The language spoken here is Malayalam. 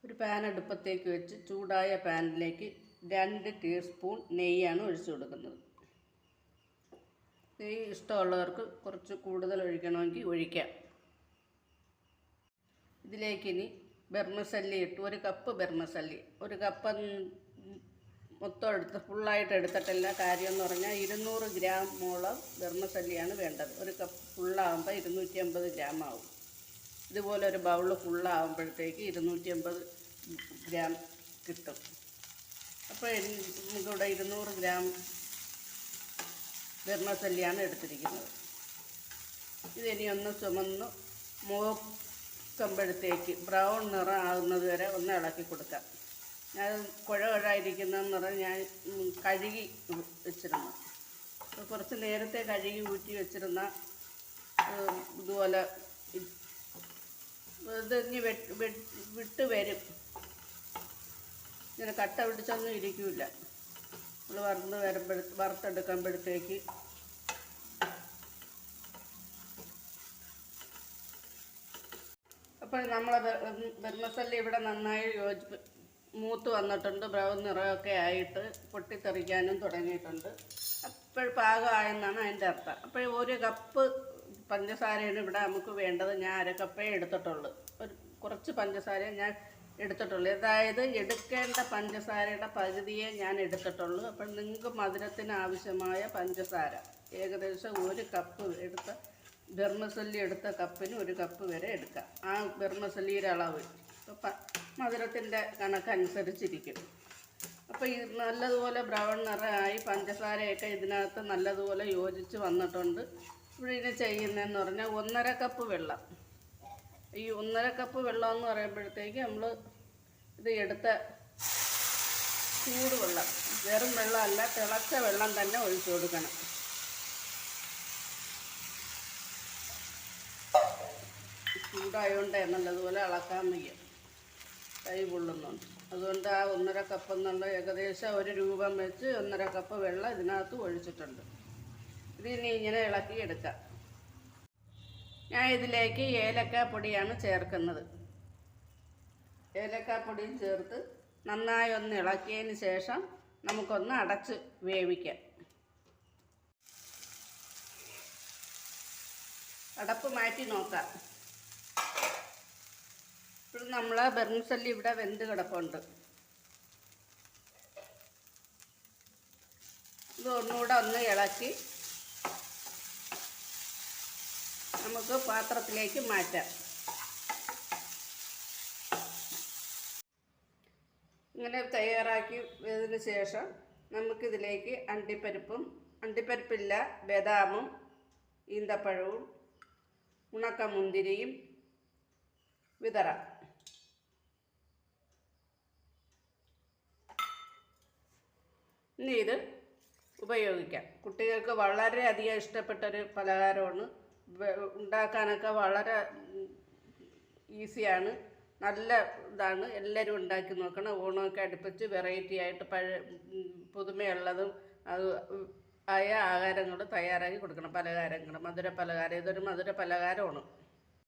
ഒരു പാൻ അടുപ്പത്തേക്ക് വെച്ച് ചൂടായ പാനിലേക്ക് 2 ടീസ്പൂൺ നെയ്യാണ് ഒഴിച്ചു കൊടുക്കുന്നത്. നെയ്യ് ഇഷ്ടമുള്ളവർക്ക് കുറച്ച് കൂടുതൽ ഒഴിക്കണമെങ്കിൽ ഒഴിക്കാം. ഇതിലേക്ക് ഇനി ബർമസല്ലി ഇട്ട് 1 കപ്പ് ബർമസല്ലി, 1 കപ്പ് മൊത്തം ഫുള്ളായിട്ട് എടുത്തിട്ടില്ല. കാര്യം എന്ന് പറഞ്ഞാൽ 200 ഗ്രാമോളം ബർമസല്ലിയാണ് വേണ്ടത്. 1 കപ്പ് ഫുള്ളാകുമ്പോൾ 250 ഗ്രാം ആവും. ഇതുപോലെ ഒരു ബൗള് ഫുള്ളാകുമ്പോഴത്തേക്ക് 250 ഗ്രാം കിട്ടും. അപ്പോൾ നമുക്കിവിടെ 200 ഗ്രാം ബർമസല്ലിയാണ് എടുത്തിരിക്കുന്നത്. ഇതിനി ഒന്ന് ചുമന്ന് മൂക്കുമ്പോഴത്തേക്ക് ബ്രൗൺ നിറം ആകുന്നത് വരെ ഒന്ന് ഇളക്കി കൊടുക്കാം. ഞാൻ കുഴകുഴായിരിക്കുന്നതെന്ന് പറഞ്ഞാൽ ഞാൻ കഴുകി വെച്ചിരുന്നു. കുറച്ച് നേരത്തെ കഴുകി ഊറ്റി വെച്ചിരുന്ന ഇതുപോലെ ഇതിഞ്ഞ് വിട്ട് വരും. ഇങ്ങനെ കട്ട പിടിച്ചൊന്നും ഇരിക്കില്ല. നമ്മൾ വറുത്തെടുക്കുമ്പോഴത്തേക്ക് അപ്പോൾ നമ്മളെ ബർമസല്ലി ഇവിടെ നന്നായി മൂത്ത് വന്നിട്ടുണ്ട്. ബ്രൗൺ നിറമൊക്കെ ആയിട്ട് പൊട്ടിത്തെറിക്കാനും തുടങ്ങിയിട്ടുണ്ട്. അപ്പോൾ പാകമായെന്നാണ് അതിൻ്റെ അർത്ഥം. അപ്പോൾ 1 കപ്പ് പഞ്ചസാരയാണ് ഇവിടെ നമുക്ക് വേണ്ടത്. ഞാൻ 1/2 കപ്പേ എടുത്തിട്ടുള്ളൂ. കുറച്ച് പഞ്ചസാരയെ ഞാൻ എടുത്തിട്ടുള്ളൂ. അതായത് എടുക്കേണ്ട പഞ്ചസാരയുടെ പകുതിയെ ഞാൻ എടുത്തിട്ടുള്ളൂ. അപ്പോൾ നിങ്ങൾക്ക് മധുരത്തിന് ആവശ്യമായ പഞ്ചസാര ഏകദേശം 1 കപ്പ് എടുത്ത ബർമസല്ലി എടുത്ത കപ്പിന് 1 കപ്പ് വരെ എടുക്കാം. ആ ബർമസല്ലിയുടെ അളവ് അപ്പോൾ മധുരത്തിൻ്റെ കണക്കനുസരിച്ചിരിക്കും. അപ്പോൾ ഇത് നല്ലതുപോലെ ബ്രൗൺ നിറമായി പഞ്ചസാരയൊക്കെ ഇതിനകത്ത് നല്ലതുപോലെ യോജിച്ച് വന്നിട്ടുണ്ട്. ഇവിടെ ഇത് ചെയ്യുന്നതെന്ന് പറഞ്ഞാൽ 1/2 കപ്പ് വെള്ളം. ഈ 1/2 കപ്പ് വെള്ളം എന്ന് പറയുമ്പോഴത്തേക്ക് നമ്മൾ ഇത് എടുത്ത ചൂട് വെള്ളം, വെറും വെള്ളമല്ല, തിളച്ച വെള്ളം തന്നെ ഒഴിച്ചു കൊടുക്കണം. ചൂടായതുകൊണ്ട് നല്ലതുപോലെ ഇളക്കാൻ വയ്യ, കൈ പൊള്ളുന്നുണ്ട്. അതുകൊണ്ട് ആ 1/2 കപ്പ് എന്നുള്ള ഏകദേശം 1 രൂപം വെച്ച് 1/2 കപ്പ് വെള്ളം ഇതിനകത്ത് ഒഴിച്ചിട്ടുണ്ട്. ഇതിനി ഇങ്ങനെ ഇളക്കി എടുക്കാം. ഞാൻ ഇതിലേക്ക് ഏലക്കാപ്പൊടിയാണ് ചേർക്കുന്നത്. ഏലക്കാപ്പൊടിയും ചേർത്ത് നന്നായി ഒന്ന് ഇളക്കിയതിന് ശേഷം നമുക്കൊന്ന് അടച്ച് വേവിക്കാം. അടപ്പ് മാറ്റി നോക്കാം. ഇപ്പോൾ നമ്മൾ ബർമസല്ലി ഇവിടെ വെന്ത് കിടപ്പുണ്ട്. ഇത് ഒന്നുകൂടെ ഒന്ന് ഇളക്കി നമുക്ക് പാത്രത്തിലേക്ക് മാറ്റാം. ഇങ്ങനെ തയ്യാറാക്കിയതിന് ശേഷം നമുക്കിതിലേക്ക് അണ്ടിപ്പരിപ്പില്ല, ബദാമും ഈന്തപ്പഴവും ഉണക്കമുന്തിരിയും വിതറാം. ഇനി ഇത് ഉപയോഗിക്കാം. കുട്ടികൾക്ക് വളരെയധികം ഇഷ്ടപ്പെട്ടൊരു പലഹാരമാണ്. ഉണ്ടാക്കാനൊക്കെ വളരെ ഈസിയാണ്, നല്ല ഇതാണ്. എല്ലാവരും ഉണ്ടാക്കി നോക്കണം. ഓണമൊക്കെ അടുപ്പിച്ച് വെറൈറ്റി ആയിട്ട് പുതുമയുള്ളതും ആയ ആഹാരങ്ങൾ തയ്യാറാക്കി കൊടുക്കണം. പലഹാരങ്ങൾ, മധുര പലഹാരം. ഇതൊരു മധുര പലഹാരമാണ്.